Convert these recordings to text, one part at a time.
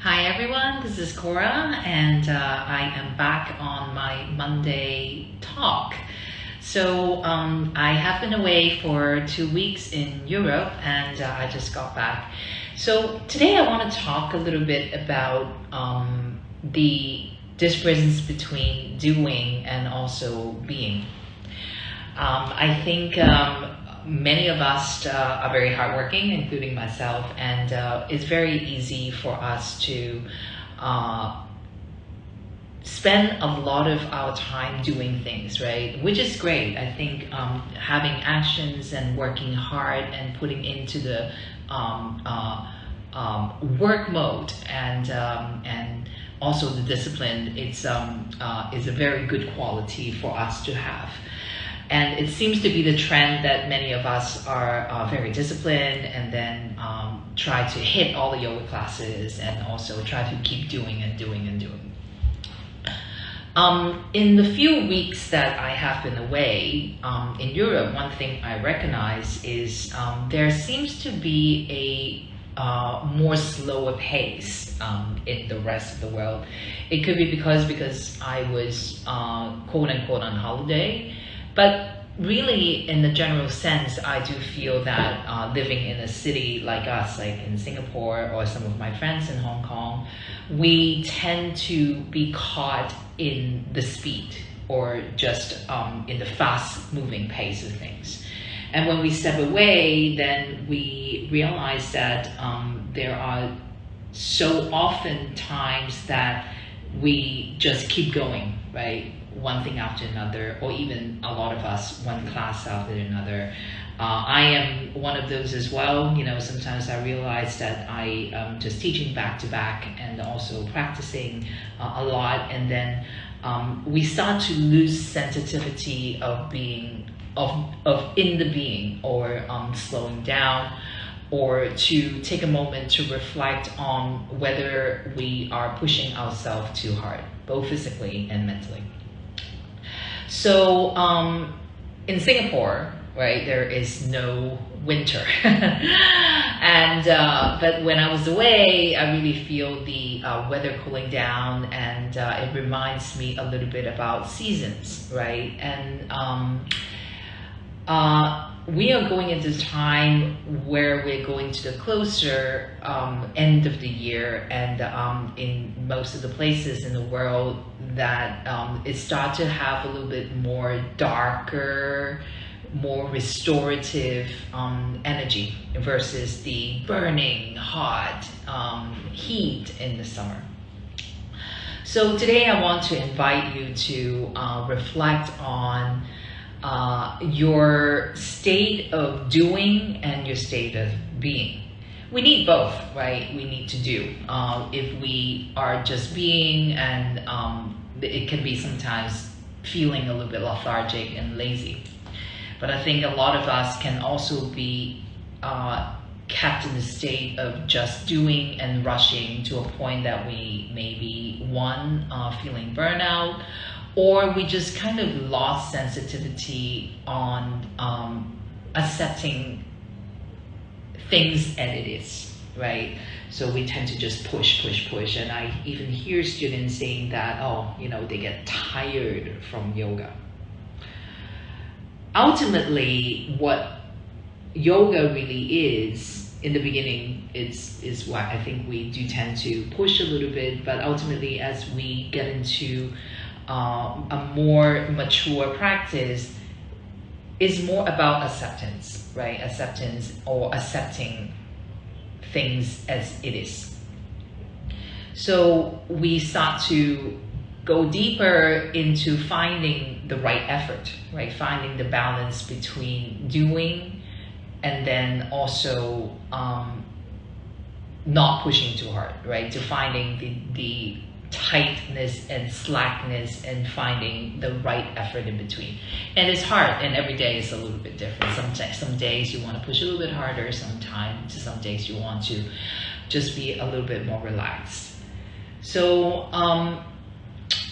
Hi everyone, this is Cora, and I am back on my Monday talk. I have been away for 2 weeks in Europe, and I just got back. So today I want to talk a little bit about the difference between doing and also being. I think many of us are very hardworking, including myself, and it's very easy for us to uh, spend a lot of our time doing things, right? Which is great. I think having actions and working hard and putting into the work mode and also the discipline, is a very good quality for us to have. And it seems to be the trend that many of us are very disciplined and then try to hit all the yoga classes and also try to keep doing and doing and doing. In the few weeks that I have been away in Europe, one thing I recognize is there seems to be a more slower pace in the rest of the world. It could be because I was quote unquote on holiday. But really, in the general sense, I do feel that living in a city like us, like in Singapore or some of my friends in Hong Kong, we tend to be caught in the speed or just in the fast moving pace of things. And when we step away, then we realize that there are so often times that we just keep going, right? One thing after another, or even a lot of us, one class after another. I am one of those as well. You know, sometimes I realize that I am just teaching back to back and also practicing a lot, and then we start to lose sensitivity of being of in the being, or slowing down, or to take a moment to reflect on whether we are pushing ourselves too hard, both physically and mentally. So in Singapore, right, there is no winter. And but when I was away, I really feel the weather cooling down, and it reminds me a little bit about seasons, right? And we are going into time where we're going to the closer end of the year, and in most of the places in the world that it starts to have a little bit more darker, more restorative energy versus the burning hot heat in the summer. So today I want to invite you to reflect on your state of doing and your state of being. We need both, right? We need to do. If we are just being, and it can be sometimes feeling a little bit lethargic and lazy. But I think a lot of us can also be kept in the state of just doing and rushing to a point that we may be feeling burnout, or we just kind of lost sensitivity on accepting things as it is, right? So we tend to just push, push, push. And I even hear students saying that, oh, you know, they get tired from yoga. Ultimately, what yoga really is, in the beginning, is what I think we do tend to push a little bit, but ultimately as we get into a more mature practice, is more about acceptance, right? Acceptance, or accepting things as it is. So we start to go deeper into finding the right effort, right? Finding the balance between doing and then also not pushing too hard, right? To finding the tightness and slackness, and finding the right effort in between. And it's hard, and every day is a little bit different. Some days you want to push a little bit harder, some days you want to just be a little bit more relaxed. So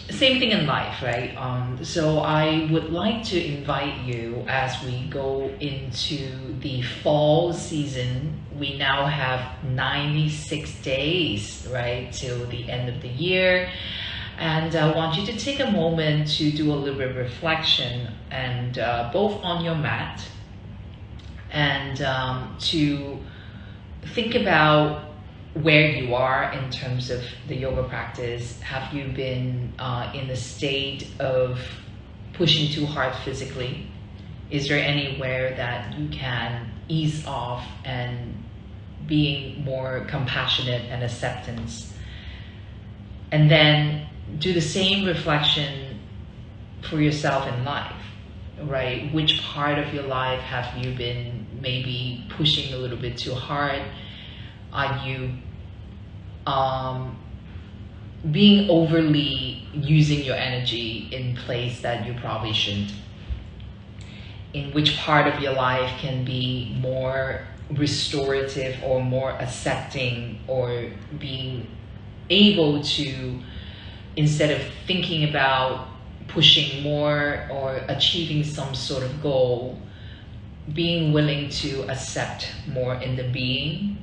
same thing in life, right? So I would like to invite you as we go into the fall season. We now have 96 days, right, till the end of the year. And I want you to take a moment to do a little bit of reflection, and both on your mat, and to think about where you are in terms of the yoga practice. Have you been in a state of pushing too hard physically? Is there anywhere that you can ease off and being more compassionate and acceptance? And then do the same reflection for yourself in life, right? Which part of your life have you been maybe pushing a little bit too hard? Are you being overly using your energy in place that you probably shouldn't? In which part of your life can be more restorative or more accepting, or being able to, instead of thinking about pushing more or achieving some sort of goal, being willing to accept more in the being,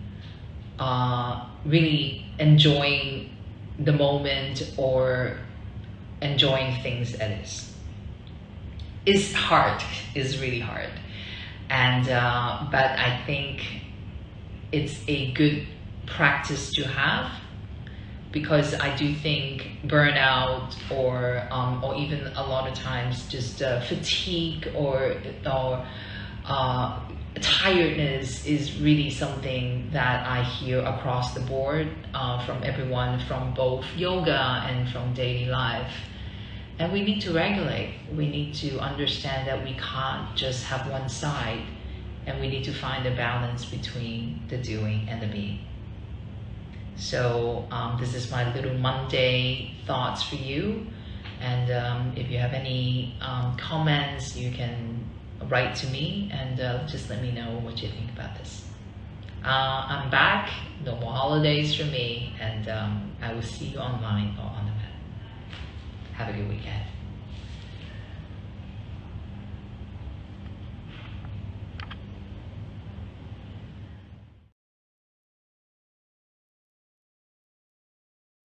really enjoying the moment or enjoying things as is hard, is really hard. And but I think it's a good practice to have, because I do think burnout or even a lot of times just fatigue or tiredness is really something that I hear across the board from everyone, from both yoga and from daily life. And we need to regulate. We need to understand that we can't just have one side, and we need to find a balance between the doing and the being. So this is my little Monday thoughts for you. And if you have any comments, you can write to me, and just let me know what you think about this. I'm back, no more holidays for me, and I will see you online or on the web. Have a good weekend.